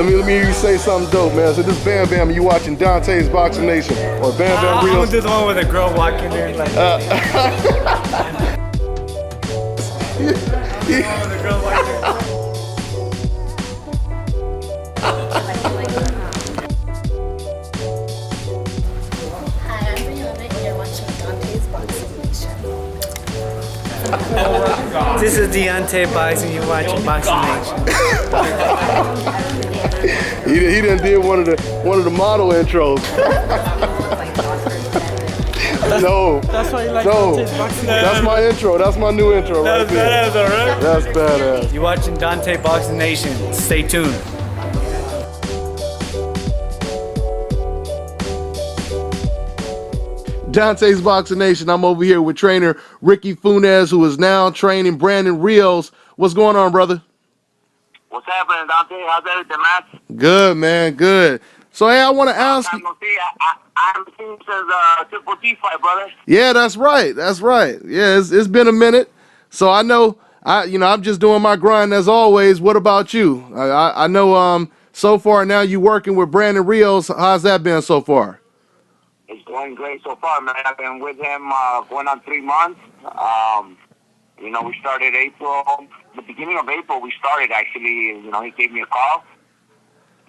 Let me hear you say something dope, man. So this Bam Bam, you watching Dante's Boxing Nation or Bam Bam I'm Rios? gonna do the one with a girl walking there like. The girl walking there. Hi, I'm Rihanna and you're watching Dante's Boxing Nation. This is Deontay Boxing. You're watching Boxing Nation. He done did one of the model intros. No, That's why you like no, Dante's Boxing. that's my intro. That's my new intro right there. That's badass, alright? That's badass. You're watching Dante Boxing Nation. Stay tuned. Dante's Boxing Nation. I'm over here with trainer Ricky Funes, who is now training Brandon Rios. What's going on, brother? What's happening, Dante? How's everything, man? Good, man. Good. So, hey, I want to ask you. I haven't seen you since Triple T fight, brother. Yeah, that's right. That's right. Yeah, it's been a minute. So I know I'm just doing my grind as always. What about you? I know so far now you working with Brandon Rios. How's that been so far? It's going great so far, man. I've been with him going on 3 months. We started April. The beginning of April, we started actually. He gave me a call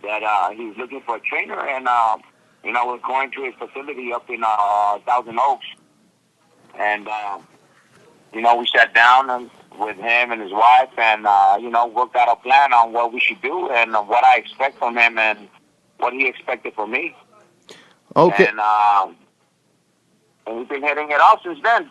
that he was looking for a trainer, and was going to his facility up in Thousand Oaks, and we sat down and with him and his wife, and worked out a plan on what we should do and what I expect from him and what he expected from me. Okay. And we've been hitting it off since then.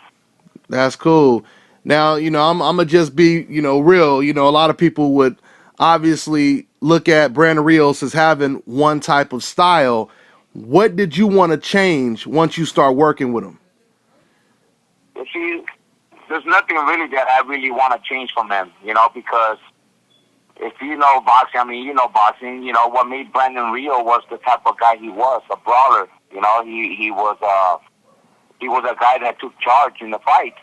That's cool. Now, I'm gonna just be, real. A lot of people would obviously look at Brandon Rios as having one type of style. What did you want to change once you start working with him? You see, there's nothing really that I really want to change from him, because if you know boxing, boxing, what made Brandon Rio was the type of guy he was, a brawler. He was a guy that took charge in the fight.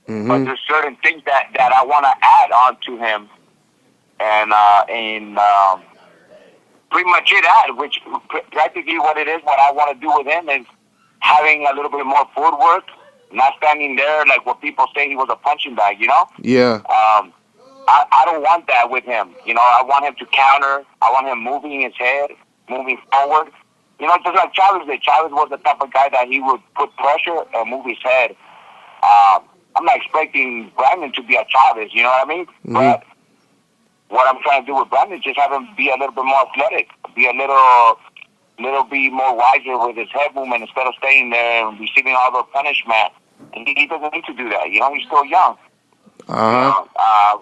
Mm-hmm. But there's certain things that I want to add on to him, and pretty much which practically what it is, what I want to do with him is having a little bit more footwork, not standing there like what people say he was a punching bag, Yeah. I don't want that with him. I want him to counter. I want him moving his head, moving forward. Just like Chavez did. Chavez was the type of guy that he would put pressure and move his head. I'm not expecting Brandon to be a Chavez, you know what I mean? Mm-hmm. But what I'm trying to do with Brandon is just have him be a little bit more athletic, be a little bit more wiser with his head movement instead of staying there and receiving all the punishment. And he doesn't need to do that. He's still young. Uh-huh.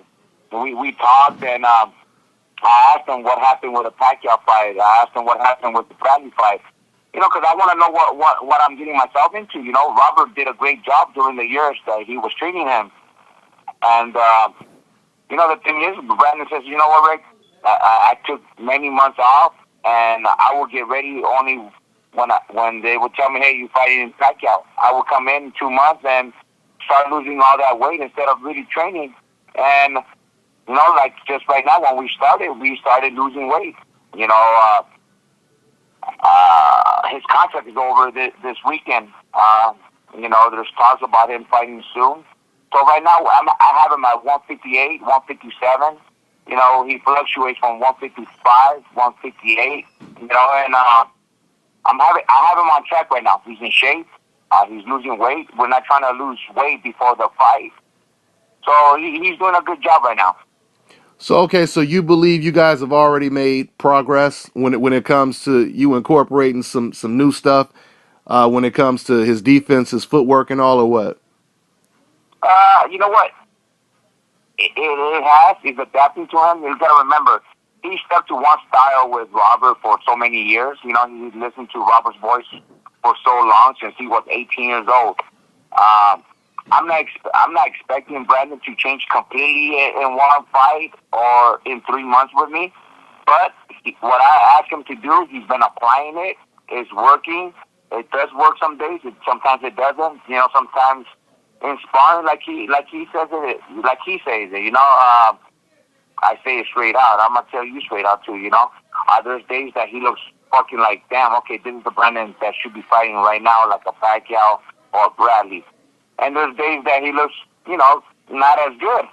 We talked, and I asked him what happened with the Pacquiao fight. I asked him what happened with the Bradley fight. Because I want to know what I'm getting myself into. Robert did a great job during the years that he was treating him. And, the thing is, Brandon says, you know what, Rick? I took many months off, and I will get ready only when they would tell me, hey, you fighting in Pacquiao. I will come in 2 months and start losing all that weight instead of really training. And, like just right now when we started losing weight. His contract is over this weekend. There's talks about him fighting soon. So right now, I have him at 158, 157. He fluctuates from 155, 158. And I have him on track right now. He's in shape. He's losing weight. We're not trying to lose weight before the fight. So he's doing a good job right now. So you believe you guys have already made progress when it comes to you incorporating some new stuff when it comes to his defense, his footwork, and all, or what? You know what? It has. He's adapting to him. You got to remember, he stuck to one style with Robert for so many years. He listened to Robert's voice for so long since he was 18 years old. I'm not expecting Brandon to change completely in one fight or in 3 months with me. But what I ask him to do, he's been applying it. It's working. It does work some days. Sometimes it doesn't. Sometimes in sparring, like he says it. I say it straight out. I'm gonna tell you straight out too. There's days that he looks fucking like, damn, okay, this is the Brandon that should be fighting right now, like a Pacquiao or Bradley. And there's days that he looks, not as good.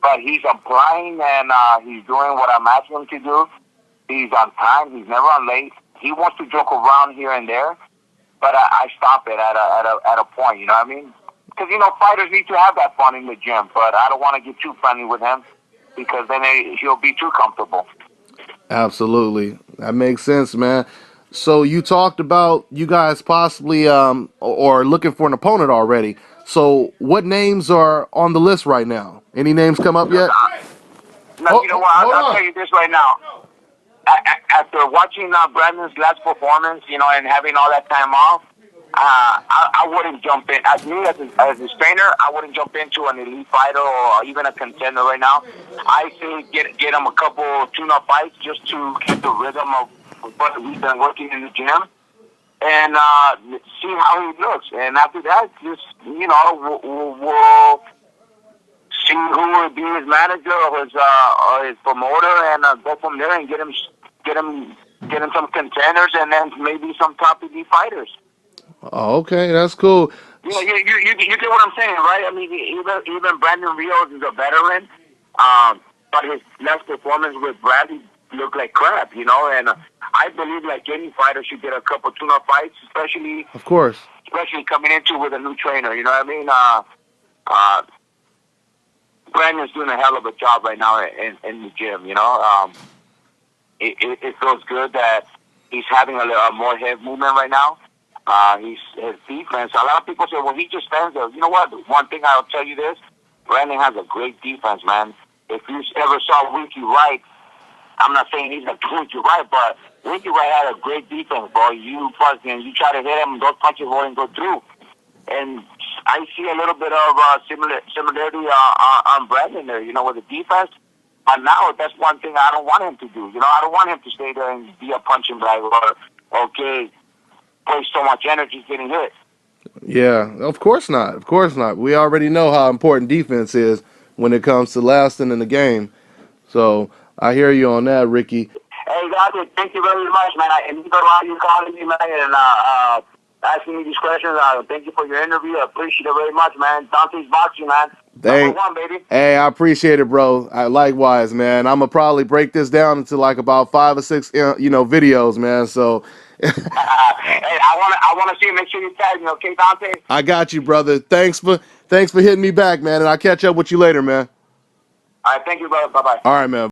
But he's applying and he's doing what I'm asking him to do. He's on time. He's never on late. He wants to joke around here and there, but I stop it at a point. You know what I mean? Because fighters need to have that fun in the gym. But I don't want to get too friendly with him because then he'll be too comfortable. Absolutely, that makes sense, man. So you talked about you guys possibly or looking for an opponent already. So what names are on the list right now? Any names come up yet? No, you know what? I'll tell you this right now. After watching Brandon's last performance, and having all that time off, I wouldn't jump in. As me as a trainer, I wouldn't jump into an elite fighter or even a contender right now. I say get him a couple tune-up fights just to get the rhythm of what we've been working in the gym and see how he looks. And after that, just we'll see who will be his manager or his promoter, and go from there and get him some contenders, and then maybe some top elite fighters. Oh, okay, that's cool. You get what I'm saying, right? I mean, even Brandon Rios is a veteran, but his last performance with Bradley looked like crap, and I believe like any fighter should get a couple tune-up fights, especially Of course. coming into with a new trainer. You know what I mean? Brandon's doing a hell of a job right now in the gym. It feels good that he's having a more head movement right now. His defense. A lot of people say, well, he just stands there. You know what? One thing I'll tell you this: Brandon has a great defense, man. If you ever saw Winky Wright, I'm not saying he's a Winky Wright, but Winky Wright had a great defense, bro. You try to hit him, those punches won't go through. And I see a little bit of similarity on Brandon there, with the defense. But now that's one thing I don't want him to do. I don't want him to stay there and be a punching bag or waste so much energy getting hit. Yeah, of course not. Of course not. We already know how important defense is when it comes to lasting in the game. So I hear you on that, Ricky. Hey, guys, thank you very much, man. And you calling me, man, and asking me these questions. Thank you for your interview. I appreciate it very much, man. Dante's Boxing, man. Number one, baby. Hey, I appreciate it, bro. Likewise, man. I'm gonna probably break this down into like about 5 or 6, videos, man. So Hey, I wanna see you. Make sure you tag me, okay, Dante? I got you, brother. Thanks for hitting me back, man. And I'll catch up with you later, man. All right, thank you, brother. Bye bye. All right, man.